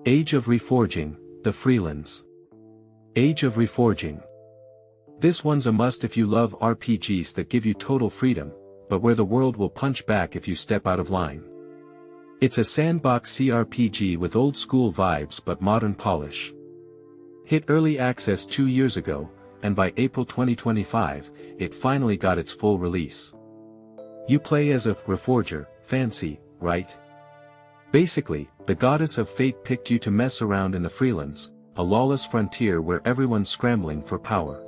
Age of Reforging, The Freelands. Age of Reforging. This one's a must if you love RPGs that give you total freedom, but where the world will punch back if you step out of line. It's a sandbox CRPG with old-school vibes but modern polish. Hit early access 2 years ago, and by April 2025, it finally got its full release. You play as a Reforger, fancy, right? Basically, the goddess of fate picked you to mess around in the Freelands, a lawless frontier where everyone's scrambling for power.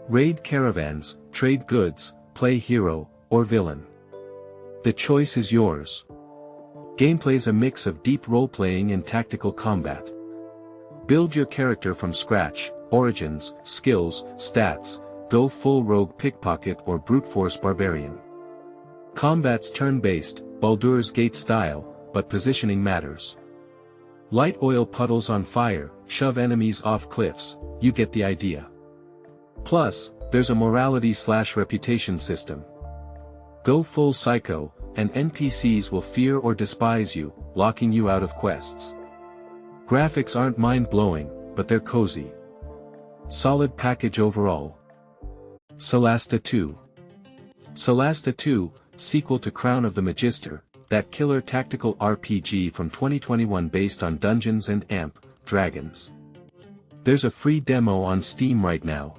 Raid caravans, trade goods, play hero, or villain. The choice is yours. Gameplay's a mix of deep role-playing and tactical combat. Build your character from scratch, origins, skills, stats, go full rogue pickpocket or brute force barbarian. Combat's turn-based, Baldur's Gate style, but positioning matters. Light oil puddles on fire, shove enemies off cliffs, you get the idea. Plus, there's a morality/reputation system. Go full psycho, and NPCs will fear or despise you, locking you out of quests. Graphics aren't mind-blowing, but they're cozy. Solid package overall. Solasta 2. Solasta 2, sequel to Crown of the Magister, that killer tactical RPG from 2021 based on Dungeons & Dragons. There's a free demo on Steam right now.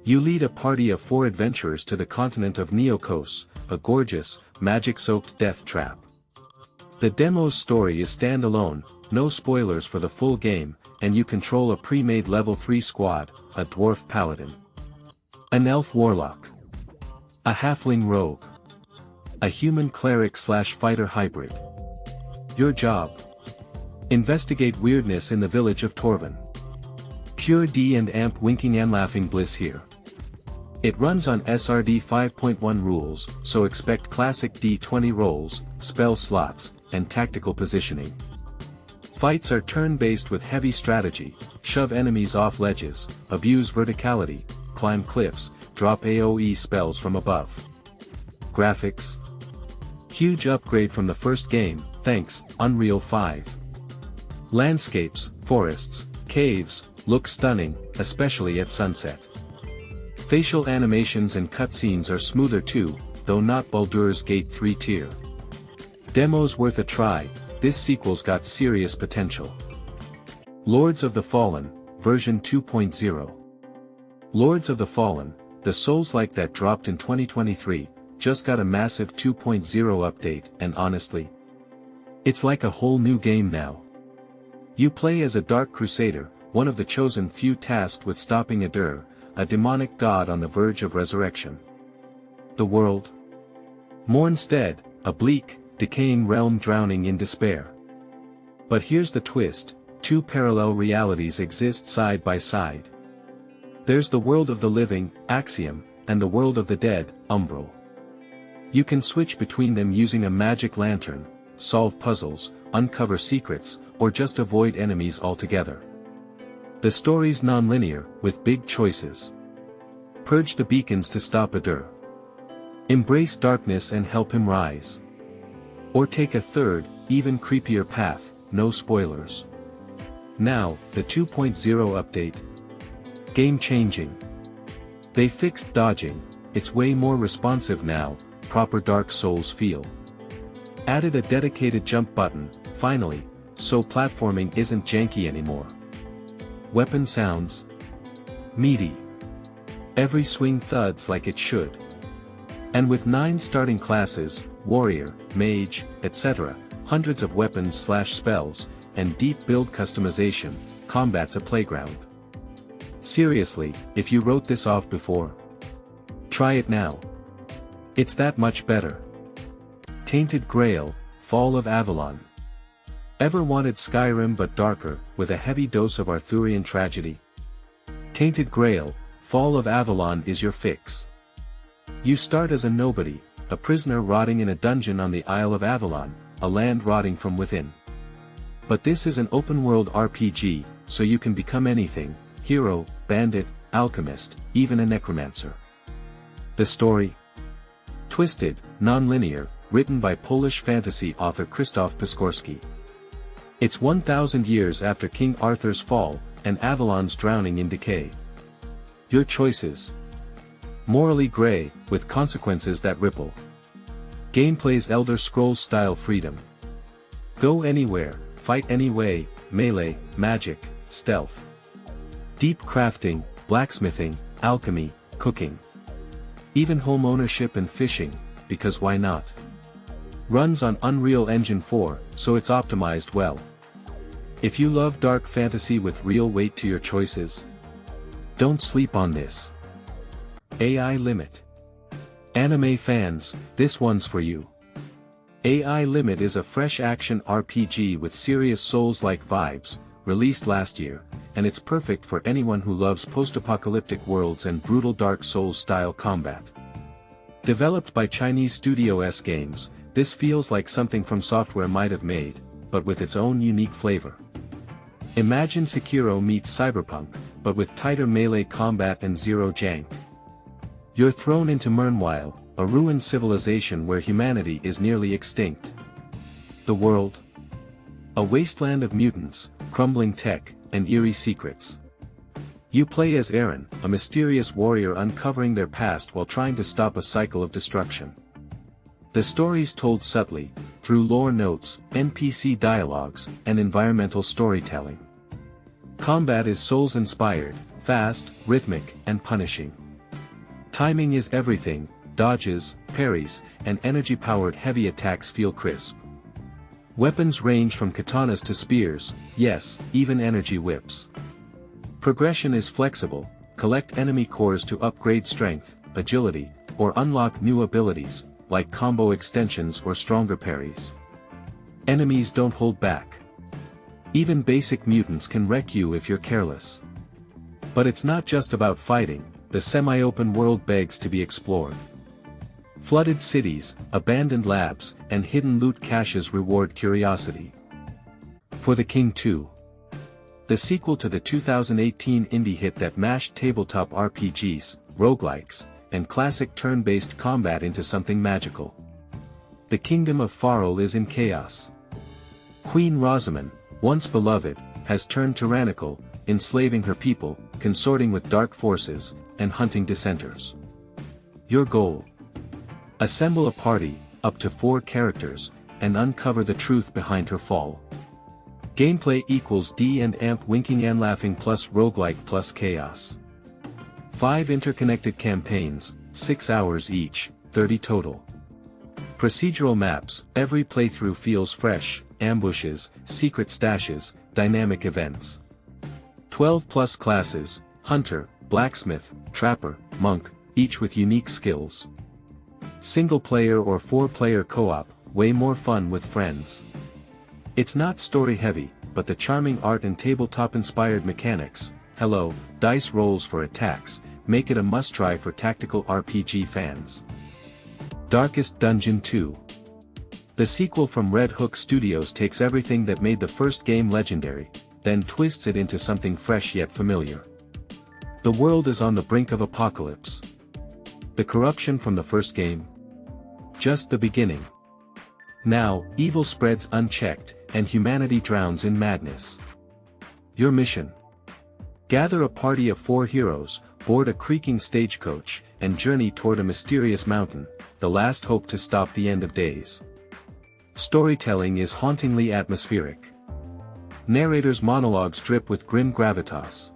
You lead a party of 4 adventurers to the continent of Neokos, a gorgeous, magic-soaked death trap. The demo's story is standalone, no spoilers for the full game, and you control a pre-made level 3 squad, a dwarf paladin, an elf warlock, a halfling rogue, a human cleric/fighter hybrid. Your job: investigate weirdness in the village of Torvin. Pure D and amp winking and laughing bliss here. It runs on SRD 5.1 rules, so expect classic D20 rolls, spell slots, and tactical positioning. Fights are turn-based with heavy strategy, shove enemies off ledges, abuse verticality, climb cliffs, drop AoE spells from above. Graphics: huge upgrade from the first game, thanks, Unreal 5. Landscapes, forests, caves, look stunning, especially at sunset. Facial animations and cutscenes are smoother too, though not Baldur's Gate 3 tier. Demo's worth a try, this sequel's got serious potential. Lords of the Fallen, version 2.0. Lords of the Fallen, the Soulslike that dropped in 2023, just got a massive 2.0 update, and honestly, it's like a whole new game now. You play as a Dark Crusader, one of the chosen few tasked with stopping Adur, a demonic god on the verge of resurrection. The world: Mournstead, a bleak, decaying realm drowning in despair. But here's the twist: 2 parallel realities exist side by side. There's the world of the living, Axiom, and the world of the dead, Umbral. You can switch between them using a magic lantern, solve puzzles, uncover secrets, or just avoid enemies altogether. The story's non-linear, with big choices. Purge the beacons to stop Adur. Embrace darkness and help him rise. Or take a third, even creepier path, no spoilers. Now, the 2.0 update. Game-changing. They fixed dodging, it's way more responsive now, proper Dark Souls feel. Added a dedicated jump button, finally, so platforming isn't janky anymore. Weapon sounds meaty. Every swing thuds like it should. And with 9 starting classes, warrior, mage, etc., hundreds of weapons/spells, and deep build customization, combat's a playground. Seriously, if you wrote this off before, try it now. It's that much better. Tainted Grail, Fall of Avalon. Ever wanted Skyrim but darker, with a heavy dose of Arthurian tragedy? Tainted Grail, Fall of Avalon is your fix. You start as a nobody, a prisoner rotting in a dungeon on the Isle of Avalon, a land rotting from within. But this is an open-world RPG, so you can become anything: hero, bandit, alchemist, even a necromancer. The story? Twisted, non-linear, written by Polish fantasy author Krzysztof Piskorski. It's 1,000 years after King Arthur's fall, and Avalon's drowning in decay. Your choices. Morally gray, with consequences that ripple. Gameplay's Elder Scrolls-style freedom. Go anywhere, fight anyway, melee, magic, stealth. Deep crafting, blacksmithing, alchemy, cooking. Even home ownership and fishing, because why not? Runs on Unreal Engine 4, so it's optimized well. If you love dark fantasy with real weight to your choices, don't sleep on this. AI Limit. Anime fans, this one's for you. AI Limit is a fresh action RPG with serious Souls-like vibes, released last year, and it's perfect for anyone who loves post-apocalyptic worlds and brutal Dark Souls-style combat. Developed by Chinese Studio S Games, this feels like something From Software might have made, but with its own unique flavor. Imagine Sekiro meets cyberpunk, but with tighter melee combat and zero jank. You're thrown into Mernweil, a ruined civilization where humanity is nearly extinct. The world? A wasteland of mutants, crumbling tech, and eerie secrets. You play as Eren, a mysterious warrior uncovering their past while trying to stop a cycle of destruction. The story's told subtly, through lore notes, NPC dialogues, and environmental storytelling. Combat is Souls-inspired, fast, rhythmic, and punishing. Timing is everything, dodges, parries, and energy-powered heavy attacks feel crisp. Weapons range from katanas to spears, yes, even energy whips. Progression is flexible, collect enemy cores to upgrade strength, agility, or unlock new abilities, like combo extensions or stronger parries. Enemies don't hold back. Even basic mutants can wreck you if you're careless. But it's not just about fighting, the semi-open world begs to be explored. Flooded cities, abandoned labs, and hidden loot caches reward curiosity. For the King 2. The sequel to the 2018 indie hit that mashed tabletop RPGs, roguelikes, and classic turn-based combat into something magical. The kingdom of Farrell is in chaos. Queen Rosamund, once beloved, has turned tyrannical, enslaving her people, consorting with dark forces, and hunting dissenters. Your goal? Assemble a party, up to 4 characters, and uncover the truth behind her fall. Gameplay equals D and amp winking and laughing plus roguelike plus chaos. 5 interconnected campaigns, 6 hours each, 30 total. Procedural maps, every playthrough feels fresh, ambushes, secret stashes, dynamic events. 12 plus classes, hunter, blacksmith, trapper, monk, each with unique skills. Single-player or 4-player co-op, way more fun with friends. It's not story-heavy, but the charming art and tabletop-inspired mechanics, hello, dice rolls for attacks, make it a must-try for tactical RPG fans. Darkest Dungeon 2. The sequel from Red Hook Studios takes everything that made the first game legendary, then twists it into something fresh yet familiar. The world is on the brink of apocalypse. The corruption from the first game? Just the beginning. Now, evil spreads unchecked, and humanity drowns in madness. Your mission? Gather a party of 4 heroes, board a creaking stagecoach, and journey toward a mysterious mountain, the last hope to stop the end of days. Storytelling is hauntingly atmospheric. Narrator's monologues drip with grim gravitas.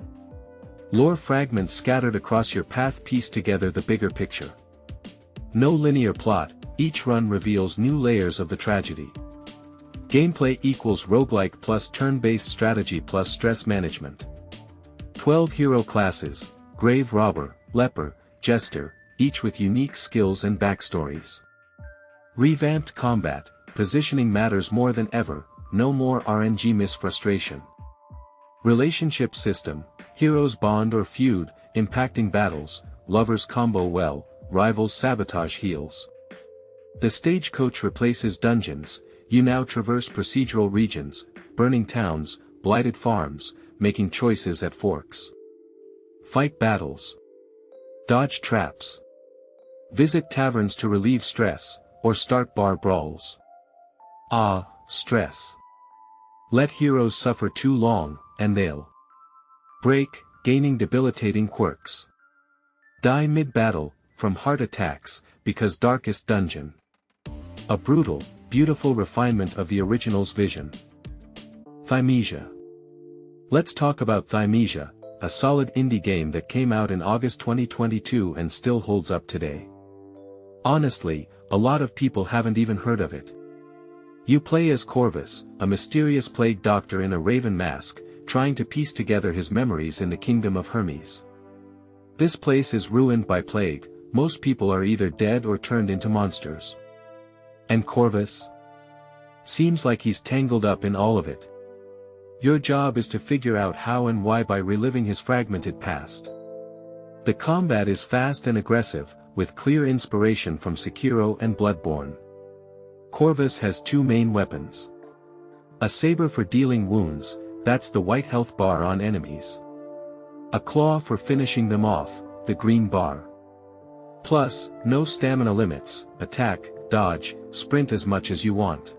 Lore fragments scattered across your path piece together the bigger picture. No linear plot, each run reveals new layers of the tragedy. Gameplay equals roguelike plus turn-based strategy plus stress management. 12 hero classes, grave robber, leper, jester, each with unique skills and backstories. Revamped combat, positioning matters more than ever, no more RNG misfrustration. Relationship system, heroes bond or feud, impacting battles, lovers combo well, rivals sabotage heals. The stagecoach replaces dungeons, you now traverse procedural regions, burning towns, blighted farms, making choices at forks. Fight battles. Dodge traps. Visit taverns to relieve stress, or start bar brawls. Ah, stress. Let heroes suffer too long, and they'll break, gaining debilitating quirks. Die mid-battle, from heart attacks, because darkest dungeon. A brutal, beautiful refinement of the original's vision. Thymesia. Let's talk about Thymesia, a solid indie game that came out in August 2022 and still holds up today. Honestly, a lot of people haven't even heard of it. You play as Corvus, a mysterious plague doctor in a raven mask, trying to piece together his memories in the kingdom of Hermes. This place is ruined by plague, most people are either dead or turned into monsters. And Corvus? Seems like he's tangled up in all of it. Your job is to figure out how and why by reliving his fragmented past. The combat is fast and aggressive, with clear inspiration from Sekiro and Bloodborne. Corvus has two main weapons. A saber for dealing wounds, that's the white health bar on enemies. A claw for finishing them off, the green bar. Plus, no stamina limits, attack, dodge, sprint as much as you want.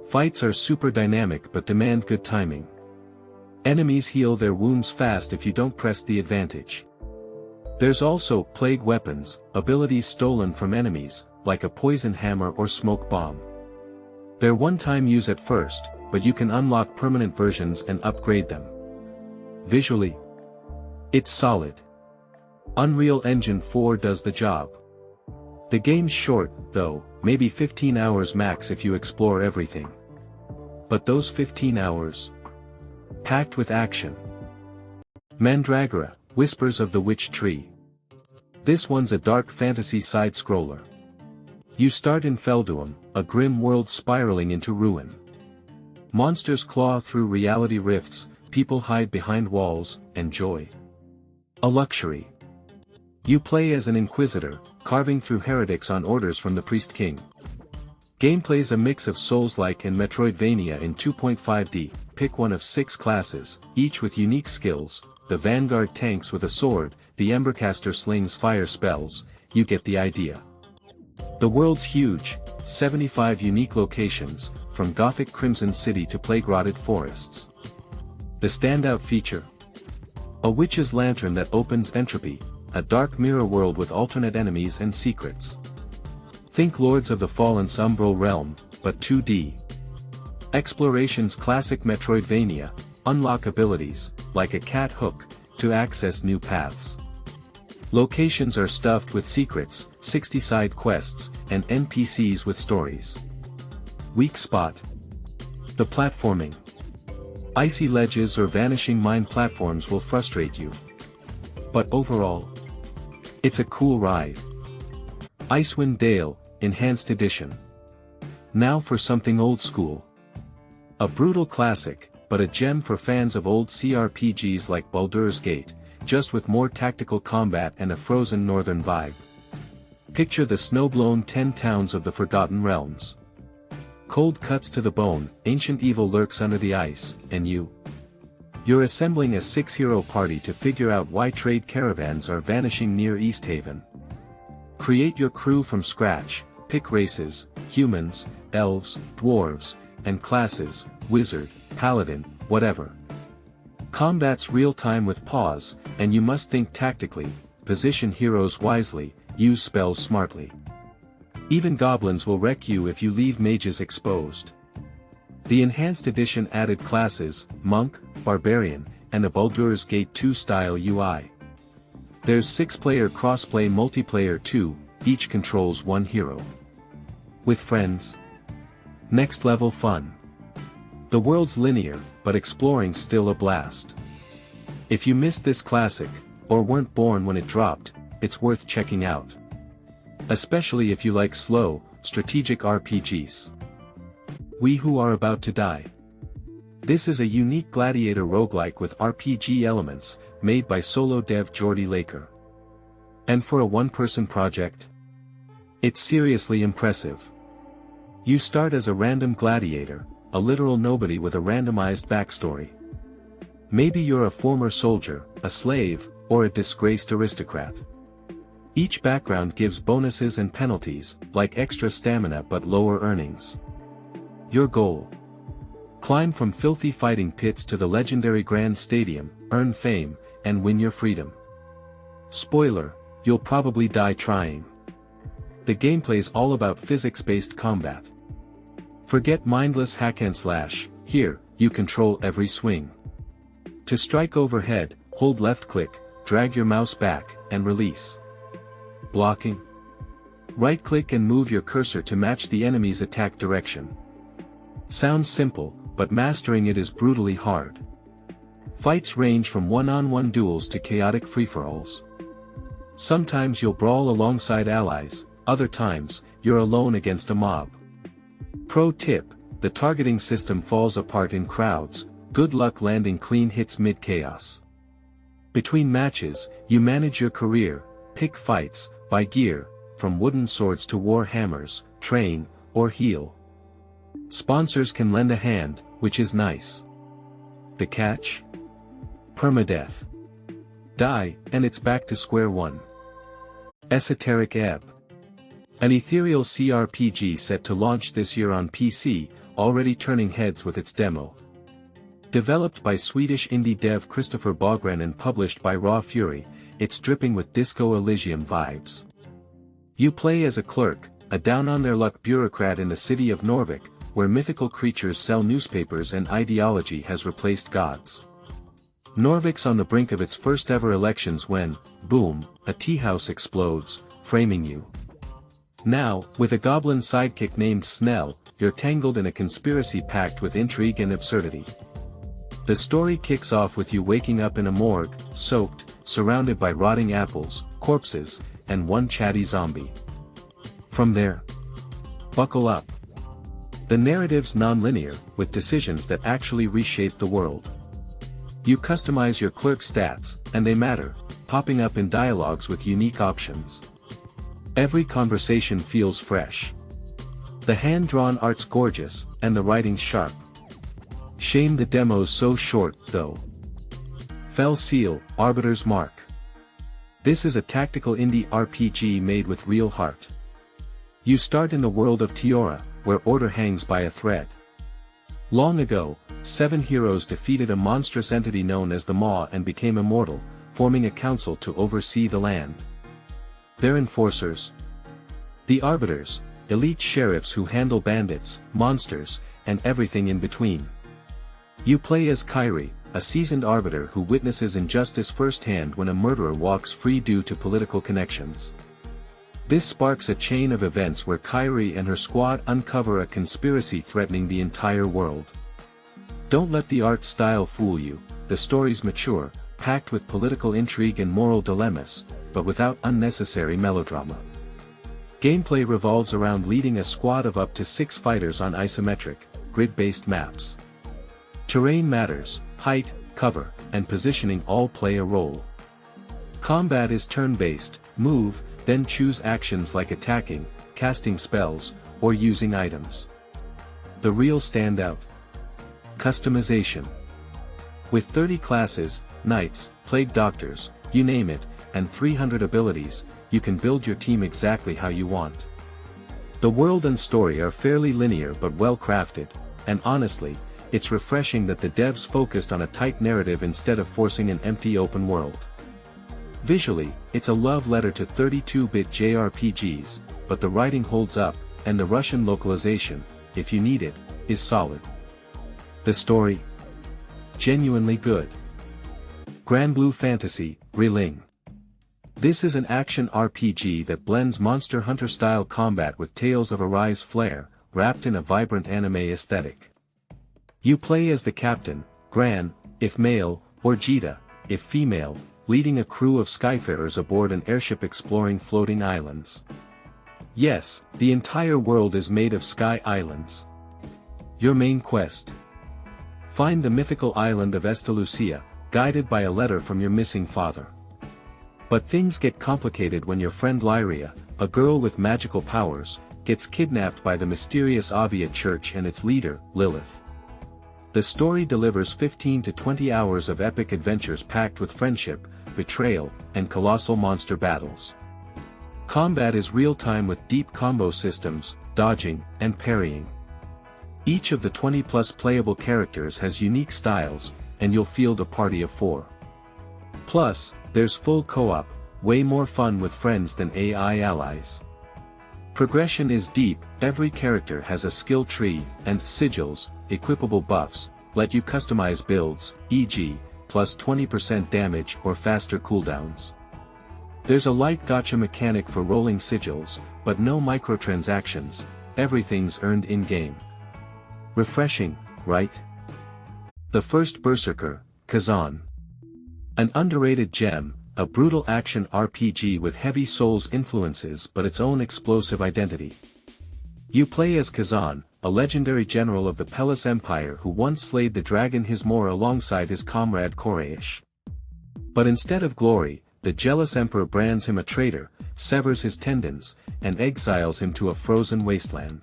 Fights are super dynamic but demand good timing. Enemies heal their wounds fast if you don't press the advantage. There's also plague weapons, abilities stolen from enemies, like a poison hammer or smoke bomb. They're one-time use at first, but you can unlock permanent versions and upgrade them. Visually, it's solid. Unreal Engine 4 does the job. The game's short, though, maybe 15 hours max if you explore everything. But those 15 hours? Packed with action. Mandragora, Whispers of the Witch Tree. This one's a dark fantasy side-scroller. You start in Felduum, a grim world spiraling into ruin. Monsters claw through reality rifts, people hide behind walls, and joy. A luxury. You play as an inquisitor, carving through heretics on orders from the priest king. Gameplay's a mix of Soulslike and Metroidvania in 2.5D, pick one of 6 classes, each with unique skills, the Vanguard tanks with a sword, the Embercaster slings fire spells, you get the idea. The world's huge, 75 unique locations, from Gothic Crimson City to plague-rotted forests. The standout feature? A witch's lantern that opens entropy, a dark mirror world with alternate enemies and secrets. Think Lords of the Fallen's Umbral Realm, but 2D. Exploration's classic Metroidvania, unlock abilities, like a cat hook, to access new paths. Locations are stuffed with secrets, 60 side quests, and NPCs with stories. Weak spot? The platforming. Icy ledges or vanishing mine platforms will frustrate you. But overall, it's a cool ride. Icewind Dale, Enhanced Edition. Now for something old school. A brutal classic, but a gem for fans of old CRPGs like Baldur's Gate, just with more tactical combat and a frozen northern vibe. Picture the snow-blown 10 towns of the Forgotten Realms. Cold cuts to the bone, ancient evil lurks under the ice, and you're assembling a 6-hero party to figure out why trade caravans are vanishing near Easthaven. Create your crew from scratch, pick races, humans, elves, dwarves, and classes, wizard, paladin, whatever. Combat's real-time with pause, and you must think tactically, position heroes wisely, use spells smartly. Even goblins will wreck you if you leave mages exposed. The Enhanced Edition added classes, Monk, Barbarian, and a Baldur's Gate 2 style UI. There's 6-player crossplay multiplayer too, each controls one hero. With friends. Next level fun. The world's linear, but exploring's still a blast. If you missed this classic, or weren't born when it dropped, it's worth checking out. Especially if you like slow, strategic RPGs. We Who Are About to Die. This is a unique gladiator roguelike with RPG elements, made by solo dev Jordy Laker. And for a one-person project? It's seriously impressive. You start as a random gladiator, a literal nobody with a randomized backstory. Maybe you're a former soldier, a slave, or a disgraced aristocrat. Each background gives bonuses and penalties, like extra stamina but lower earnings. Your goal? Climb from filthy fighting pits to the legendary Grand Stadium, earn fame, and win your freedom. Spoiler, you'll probably die trying. The gameplay's all about physics-based combat. Forget mindless hack-and-slash, here, you control every swing. To strike overhead, hold left-click, drag your mouse back, and release. Blocking. Right-click and move your cursor to match the enemy's attack direction. Sounds simple, but mastering it is brutally hard. Fights range from one-on-one duels to chaotic free-for-alls. Sometimes you'll brawl alongside allies, other times, you're alone against a mob. Pro tip, the targeting system falls apart in crowds, good luck landing clean hits mid-chaos. Between matches, you manage your career, pick fights, buy gear, from wooden swords to war hammers, train, or heal. Sponsors can lend a hand, which is nice. The catch? Permadeath. Die, and it's back to square one. Esoteric Ebb. An ethereal CRPG set to launch this year on PC, already turning heads with its demo. Developed by Swedish indie dev Christopher Bogren and published by Raw Fury, it's dripping with Disco Elysium vibes. You play as a clerk, a down-on-their-luck bureaucrat in the city of Norvik, where mythical creatures sell newspapers and ideology has replaced gods. Norvik's on the brink of its first-ever elections when, boom, a tea house explodes, framing you. Now, with a goblin sidekick named Snell, you're tangled in a conspiracy packed with intrigue and absurdity. The story kicks off with you waking up in a morgue, soaked, surrounded by rotting apples, corpses, and one chatty zombie. From there, buckle up. The narrative's non-linear, with decisions that actually reshape the world. You customize your clerk stats, and they matter, popping up in dialogues with unique options. Every conversation feels fresh. The hand-drawn art's gorgeous, and the writing's sharp. Shame the demo's so short, though. Fell Seal, Arbiter's Mark. This is a tactical indie RPG made with real heart. You start in the world of Tiora, where order hangs by a thread. Long ago, 7 heroes defeated a monstrous entity known as the Maw and became immortal, forming a council to oversee the land. Their enforcers. The Arbiters, elite sheriffs who handle bandits, monsters, and everything in between. You play as Kyrie, a seasoned arbiter who witnesses injustice firsthand when a murderer walks free due to political connections. This sparks a chain of events where Kyrie and her squad uncover a conspiracy threatening the entire world. Don't let the art style fool you, the story's mature, packed with political intrigue and moral dilemmas, but without unnecessary melodrama. Gameplay revolves around leading a squad of up to 6 fighters on isometric, grid-based maps. Terrain matters, height, cover, and positioning all play a role. Combat is turn-based, move, then choose actions like attacking, casting spells, or using items. The real standout. Customization. With 30 classes, knights, plague doctors, you name it, and 300 abilities, you can build your team exactly how you want. The world and story are fairly linear but well crafted, and honestly, it's refreshing that the devs focused on a tight narrative instead of forcing an empty open world. Visually, it's a love letter to 32-bit JRPGs, but the writing holds up, and the Russian localization, if you need it, is solid. The story? Genuinely good. Granblue Fantasy, Relink. This is an action RPG that blends Monster Hunter-style combat with Tales of Arise flair, wrapped in a vibrant anime aesthetic. You play as the captain, Gran, if male, or Jita, if female, leading a crew of skyfarers aboard an airship exploring floating islands. Yes, the entire world is made of sky islands. Your main quest. Find the mythical island of Estalucia, guided by a letter from your missing father. But things get complicated when your friend Lyria, a girl with magical powers, gets kidnapped by the mysterious Avia Church and its leader, Lilith. The story delivers 15 to 20 hours of epic adventures packed with friendship, betrayal, and colossal monster battles. Combat is real-time with deep combo systems, dodging, and parrying. Each of the 20+ playable characters has unique styles, and you'll field a party of 4. Plus, there's full co-op, way more fun with friends than AI allies. Progression is deep, every character has a skill tree, and sigils, equipable buffs, let you customize builds, e.g., plus 20% damage or faster cooldowns. There's a light gacha mechanic for rolling sigils, but no microtransactions, everything's earned in-game. Refreshing, right? The first Berserker, Khazan. An underrated gem, a brutal action RPG with heavy Souls influences but its own explosive identity. You play as Khazan, a legendary general of the Pelis Empire who once slayed the dragon Hismor alongside his comrade Koreish. But instead of glory, the jealous emperor brands him a traitor, severs his tendons, and exiles him to a frozen wasteland.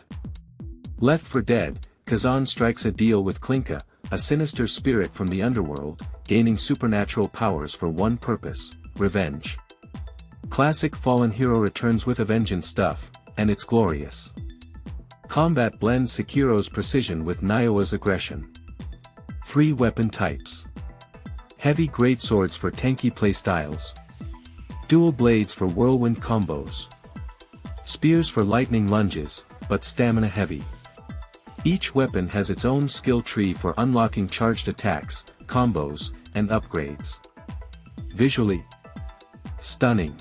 Left for dead, Khazan strikes a deal with Klinka, a sinister spirit from the underworld, gaining supernatural powers for one purpose: revenge. Classic fallen hero returns with a vengeance stuff, and it's glorious. Combat blends Sekiro's precision with Nioh's aggression. 3 weapon types. Heavy greatswords for tanky playstyles. Dual blades for whirlwind combos. Spears for lightning lunges, but stamina heavy. Each weapon has its own skill tree for unlocking charged attacks, combos, and upgrades. Visually stunning.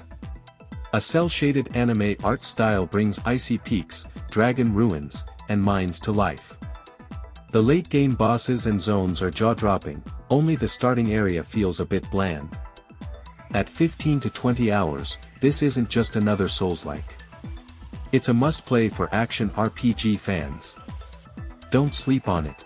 A cel-shaded anime art style brings icy peaks, dragon ruins, and mines to life. The late-game bosses and zones are jaw-dropping, only the starting area feels a bit bland. At 15 to 20 hours, this isn't just another Soulslike. It's a must-play for action RPG fans. Don't sleep on it.